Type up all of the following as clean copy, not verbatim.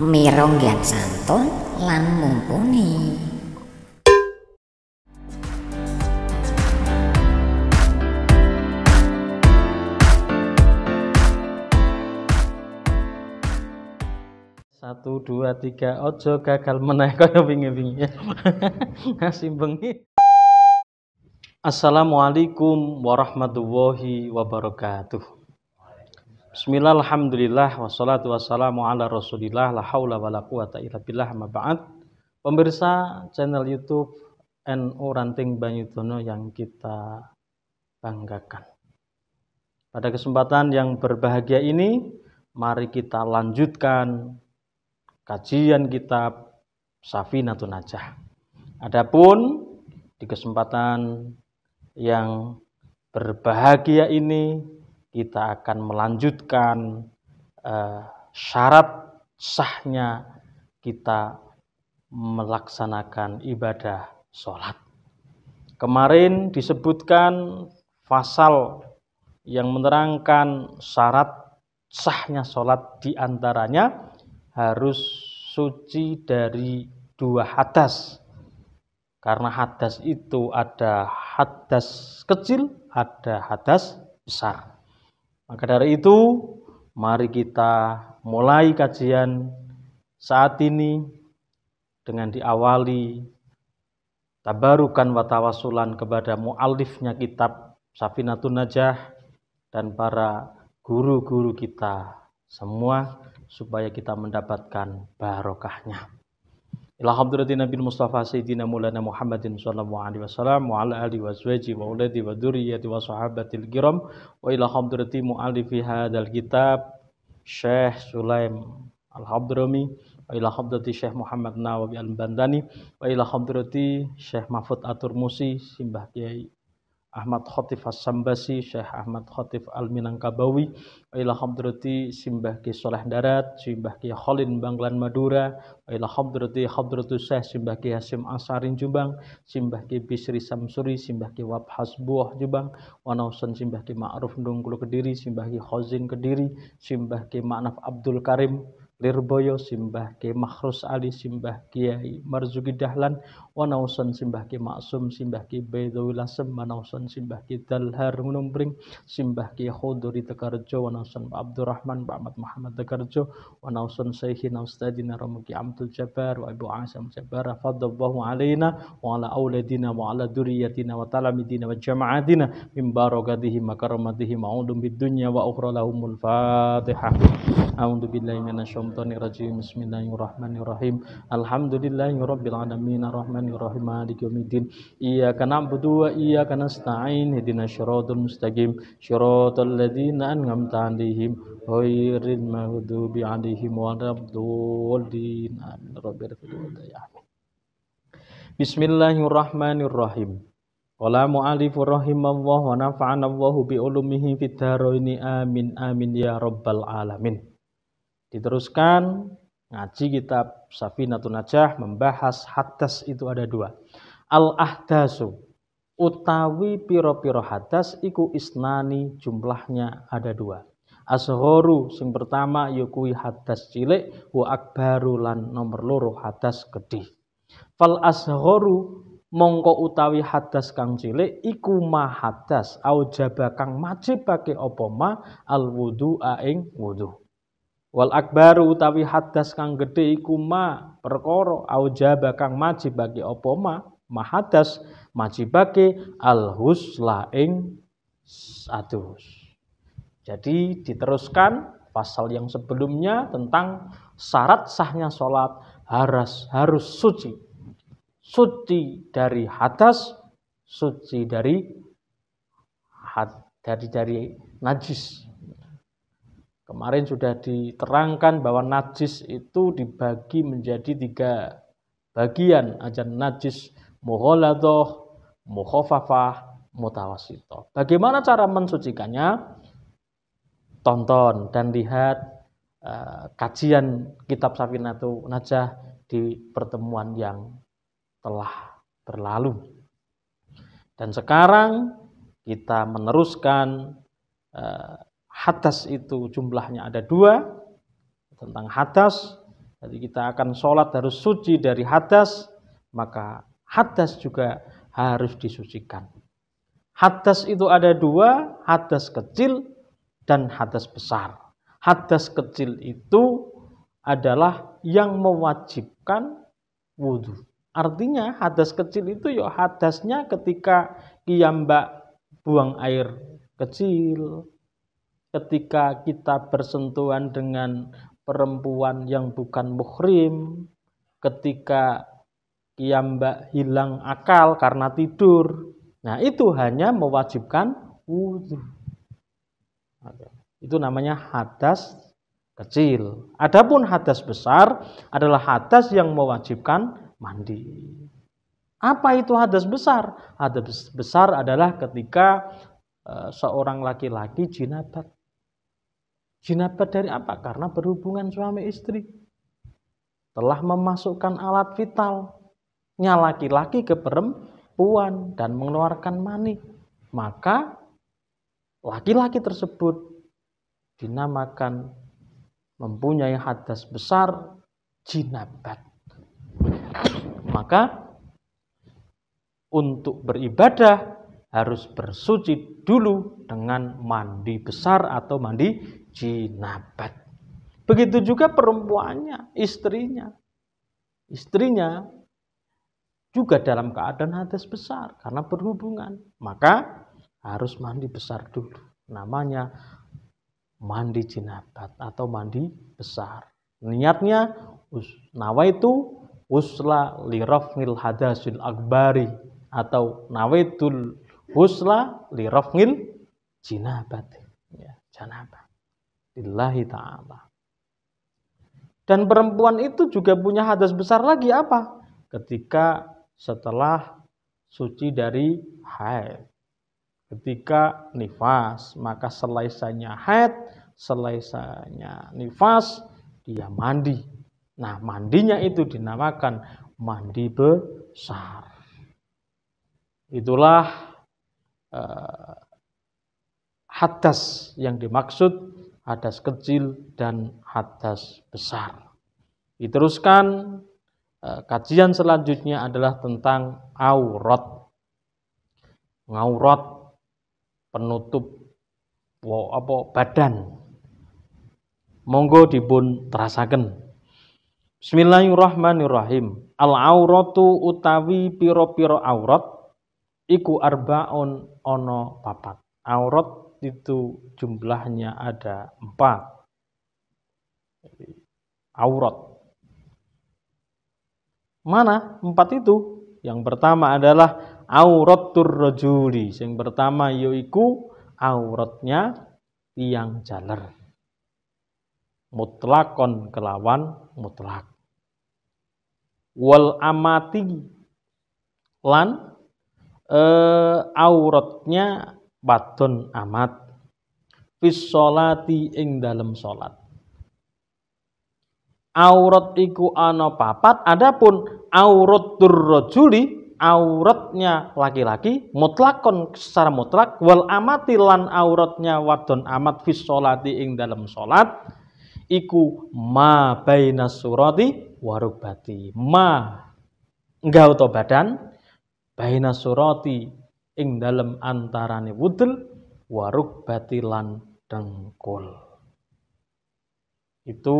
mironggan santun lan mumpuni. Satu, dua, tiga, ojo gagal meneh kaya wingi-wingi. Ngasih bengi. Assalamualaikum warahmatullahi wabarakatuh. Bismillah, alhamdulillah, wassalatu wassalamu ala rasulillah, la hawla wa la quwata illa billah, amma ba'd. Pemirsa channel YouTube NU Ranting Banyudono yang kita banggakan. Pada kesempatan yang berbahagia ini, mari kita lanjutkan kajian kitab Safinatun Najah. Adapun di kesempatan yang berbahagia ini kita akan melanjutkan syarat sahnya kita melaksanakan ibadah sholat. Kemarin disebutkan pasal yang menerangkan syarat sahnya sholat, diantaranya harus suci dari dua hadas. Karena hadas itu ada hadas kecil, ada hadas besar. Maka dari itu, mari kita mulai kajian saat ini dengan diawali tabarukan wa tawasulan kepada muallifnya kitab Safinatun Najah dan para guru-guru kita semua, supaya kita mendapatkan barokahnya. Ila hadratin Nabi Mustafa Sayyidina Maulana Muhammadin sallallahu alaihi wasallam wa ala alihi washabihi wa auladi wa dzurriyyati wa sahabatil kiram wa ila hadrati muallifi hadzal kitab Syekh Sulaim Al-Hadrami wa ila hadrati Syekh Muhammad Nawawi Al-Bandani wa ila hadrati Syekh Mahfud Atur-Musi Simbah Kiai Ahmad Khatif As-Sambasi, Syekh Ahmad Khatif Al-Minangkabawi, wa ila hadrati Simbah Ki Soleh Darat, Simbah Ki Khalin Banglan Madura, wa ila hadrati hadratus Syekh Simbah Ki Hasim Asarin Jombang, Simbah Ki Bisri Samsuri, Simbah Ki Wabhas Buah Jombang, wa nausan Simbah Ki Ma'ruf Ndungkulu Kediri, Simbah Ki Khazin Kediri, Simbah Ki Ma'naf Abdul Karim Lirboyo, Simbah Ki Makhrus Ali, Simbah Kiai Marzuki Dahlan, wa nausan Simbah Ki Maksum, Simbah Ki Baidul Lasem, wa nausan Simbah Ki Dalhar Ngumpring, Simbah Ki Khuduri Tekarjo, wa nausan Pak Abdurrahman, Pak Ahmad Muhammad Tekarjo, wa nausan Syekhina Ustadina Ramuki Amtul Jabbar, wa Ibu Asam Jabbar, fadallahu alaina wa ala auladina wa ala duriyatina wa talamidina wa jama'atina min barakatihim wa karamatihim ma'udum bid dunya wa ukhra lahumul Fatihah. A'udzu billahi minasyaitonir rajim. Bismillahirrahmanirrahim. Alhamdulillahirabbil alamin arrahmanir rahim maliki yaumiddin. Iyyaka na'budu wa iyyaka nasta'in. Ihdinas siratal mustaqim. Shiratal ladzina an'amta 'alaihim ghairil maghdubi 'alaihim waladdallin. Amin. Rabbil alamin. Bismillahirrahmanirrahim. Qala mu'allifur rahimallahu wa nafa'ana Allahu bi ulumihi fid dharaini amin amin ya rabbal alamin. Diteruskan ngaji kitab Safinatun Najah membahas hadas itu ada dua. Al-ahdasu utawi piro-piro hadas iku isnani, jumlahnya ada dua. Asghoru sing pertama yukui hadas cilik, wa akbaru lan nomor loro hadas gedhe. Fal asghoru mongko utawi hadas kang cilik iku ma hadas aujaba kang majibake apa ma al wudu'a ing wudu. Wal akbaru utawi hadas kang gedhe iku ma perkara aujaba kang majibake apa ma hadas majibake al husla ing adus. Jadi diteruskan pasal yang sebelumnya tentang syarat sahnya sholat harus suci. Suci dari hadas, suci dari najis. Kemarin sudah diterangkan bahwa najis itu dibagi menjadi tiga bagian. Ada najis mughaladah, mukhafafah, mutawassithah. Bagaimana cara mensucikannya? Tonton dan lihat kajian kitab Safinatun Najah di pertemuan yang telah berlalu. Dan sekarang kita meneruskan hadas itu jumlahnya ada dua. Tentang hadas Jadi kita akan sholat harus suci dari hadas, maka hadas juga harus disucikan. Hadas itu ada dua, hadas kecil dan hadas besar. Hadas kecil itu adalah yang mewajibkan wudhu. Artinya hadas kecil itu ya hadasnya ketika kiyambak buang air kecil, ketika kita bersentuhan dengan perempuan yang bukan muhrim, ketika kiyambak hilang akal karena tidur. Nah, itu hanya mewajibkan wudhu. Itu namanya hadas kecil. Adapun hadas besar adalah hadas yang mewajibkan mandi. Apa itu hadas besar? Hadas besar adalah ketika seorang laki-laki jinabat. Jinabat dari apa? Karena berhubungan suami istri. Telah memasukkan alat vitalnya laki-laki ke perempuan dan mengeluarkan mani. Maka laki-laki tersebut dinamakan mempunyai hadas besar jinabat. Maka untuk beribadah harus bersuci dulu dengan mandi besar atau mandi jinabat. Begitu juga perempuannya, istrinya. Istrinya juga dalam keadaan hadas besar karena berhubungan. Maka harus mandi besar dulu. Namanya mandi jinabat atau mandi besar. Niatnya nawaitu usla lirafnil hadasil akbari atau nawaitul usla lirafnil jinabat. Ya, janabah. Lillahi ta'ala. Dan perempuan itu juga punya hadas besar lagi apa? Ketika setelah suci dari haid. Ketika nifas, maka selaisanya haid, selaisanya nifas, dia mandi. Nah, mandinya itu dinamakan mandi besar. Itulah hadas yang dimaksud, hadas kecil dan hadas besar. Diteruskan, kajian selanjutnya adalah tentang aurat. Aurat penutup badan. Monggo dipun terasaken. Bismillahirrahmanirrahim. Al-auratu utawi piro-piro aurat iku arbaun ono papat. Aurat itu jumlahnya ada 4. Aurat. Mana 4 itu? Yang pertama adalah auratur rajuli. Yang pertama yaiku auratnya tiang jaler. Mutlakon kelawan mutlak. Wal amati lan auratnya wadon amat fis sholati ing dalem salat. Aurat iku ana 4, adapun auratur rajuli auratnya laki-laki mutlakon secara mutlak, wal amati lan auratnya wadon amat fis sholati ing dalem salat iku ma baina surati warubati. Ma enggak badan baina surati ing dalem antarane wudel warubati lan dengkul. Itu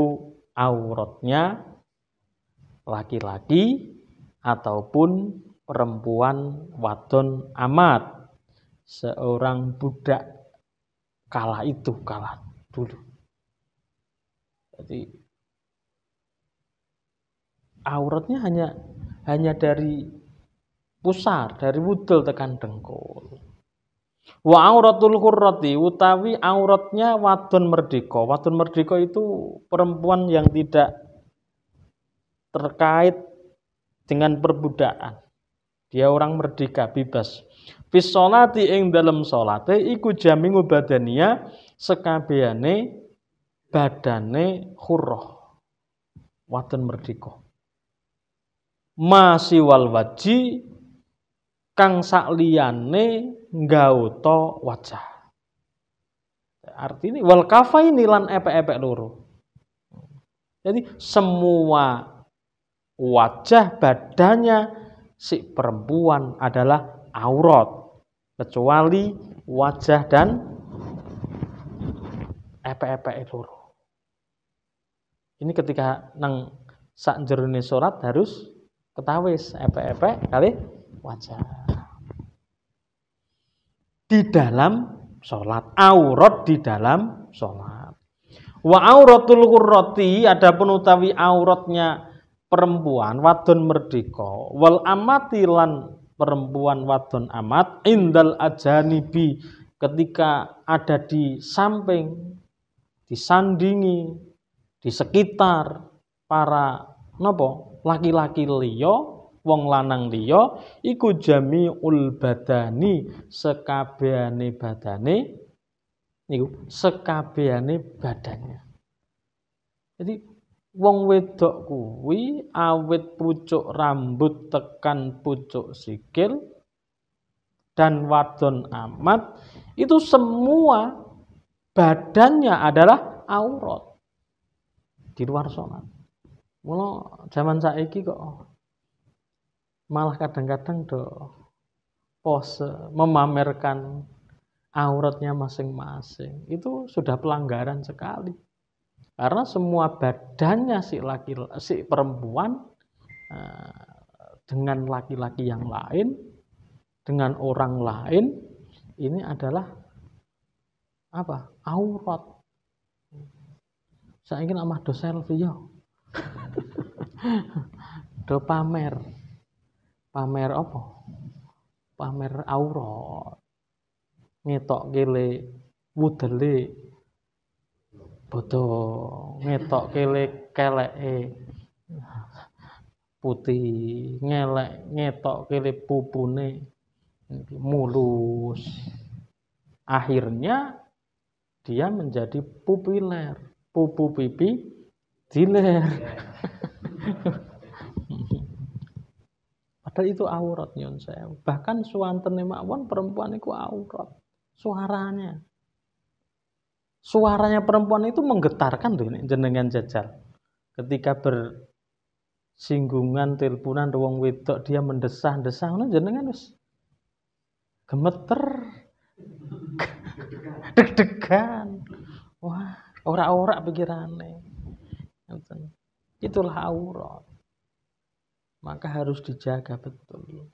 auratnya laki-laki ataupun perempuan wadon amat, seorang budak kala dulu. Jadi auratnya hanya dari pusar, dari wudel tekan dengkul. Wa auratul hurrati utawi auratnya wadon merdeka. Wadon merdeka itu perempuan yang tidak terkait dengan perbudakan. Dia orang merdeka, bebas. Fis sholati ing dalem salate iku jamingu badania sekabehane badane hurrah. Wadon merdeka. Masiwal waji kang sakliyane nggauta wajah. Artinya wal kafaini lan epek-epek loro. Jadi semua wajah badannya si perempuan adalah aurat kecuali wajah dan epek-epek loro. Ini ketika nang sak jerone salat harus ketawis epek-epek kali wajah. Di dalam salat, aurat di dalam salat. Wa auratul hurrati, adapun utawi auratnya perempuan wadon merdeka, wal amati lan perempuan wadon amat, indal ajanibi, ketika ada di samping, disandingi, di sekitar para napa laki-laki liya, wong lanang liya, iku jamiul badani, sekabehane badane, niku sekabehane badannya. Jadi wong wedok kuwi awit pucuk rambut tekan pucuk sikil dan wadon amat itu semua badannya adalah aurat di luar sholat. Mula zaman saiki kok malah kadang-kadang do pose memamerkan auratnya masing-masing. Itu sudah pelanggaran sekali. Karena semua badannya si perempuan dengan laki-laki yang lain, dengan orang lain, ini adalah apa? Aurat. Saya ingin amah do selfie yo. Do pamer. Pamer apa? Pamer aurat. Ngetok kele wudele bodoh, ngetok kele keleke putih, ngetok kele pupune mulus. Akhirnya dia menjadi pupiler, pupu pipi diler. Padahal itu aurat nyon sewu. Bahkan suwantene mawon perempuan itu aurat. Suaranya perempuan itu menggetarkan tuh jenengan jajal. Ketika bersinggungan teleponan wong wedok dia mendesah-desah ngono jenengan wis gemeter. Deg-degan. Wah, ora-ora pikirane. Itulah aurat. Maka harus dijaga betul.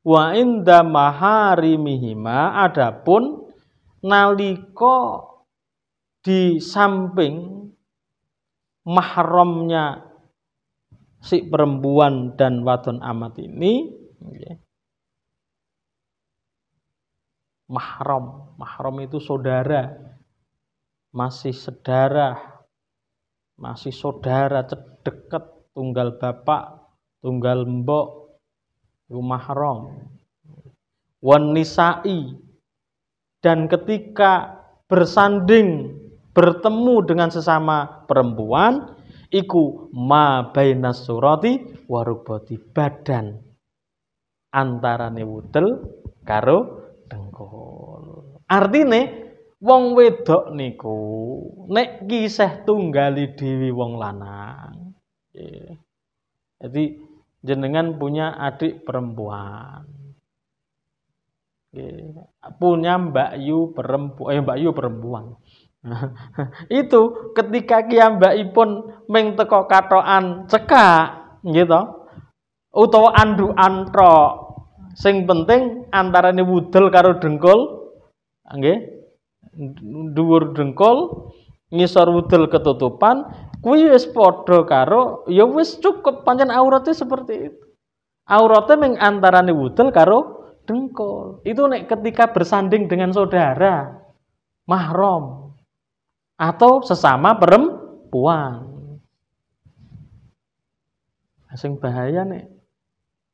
Wa inda maharimihima, adapun nalika di samping mahramnya si perempuan dan wadon amat ini, mahram itu saudara, masih sedarah, masih saudara dekat, tunggal bapak, tunggal mbok, itu mahram. Wan nisa'i, dan ketika bersanding, bertemu dengan sesama perempuan, iku ma bainas surati warubati, badan antarane wudel karo dengkul. Artine wong wedok niku nek kisah tunggali dewi wong lanang. Jadi jenengan punya adik perempuan. Punya Mbak Yu perempuan. Itu ketika kiyambakipun ming teko katokan cekak gitu utawa andukan tok, sing penting antarane wudel karo dengkul nggih, dhuwur dengkul ngisor wudel ketutupan kuwi wis padha karo ya wis cukup, pancen aurate seperti itu. Aurate ming antarane wudel karo dengkul. Itu nek ketika bersanding dengan saudara mahram atau sesama perempuan. Sing bahaya nek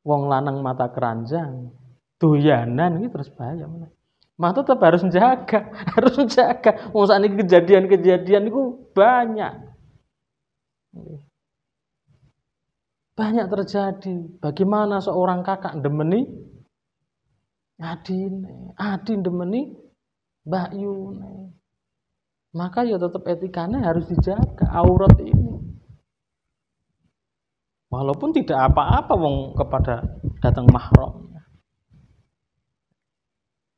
wong lanang mata keranjang doyanan iki terus bahaya meneh. Maka tetap harus menjaga, harus menjaga. Wong sakniki kejadian-kejadian itu banyak. Banyak terjadi. Bagaimana seorang kakak demeni adin demeni Mbak Yune. Maka ya tetap etikanya harus dijaga aurat ini. Walaupun tidak apa-apa wong kepada datang mahramnya.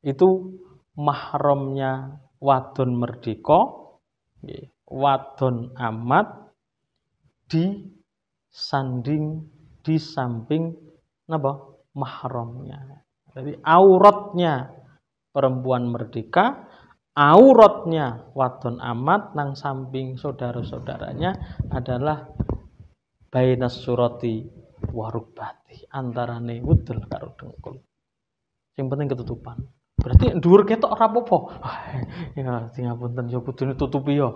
Itu mahramnya wadon merdeka, wadon amat di samping napa? Mahramnya. Jadi auratnya perempuan merdeka, auratnya wadon amat nang samping saudara-saudaranya adalah bainas surati warukbati, antarane wudul karo dengkul. Sing penting ketutupan. Berarti dhuwur ketok ora apa-apa. Ya tingapunten ya kudune tutupi ya.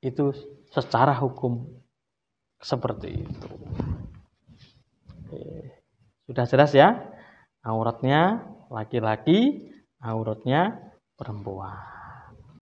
Itu secara hukum seperti itu. Sudah jelas ya? Auratnya laki-laki, auratnya perempuan.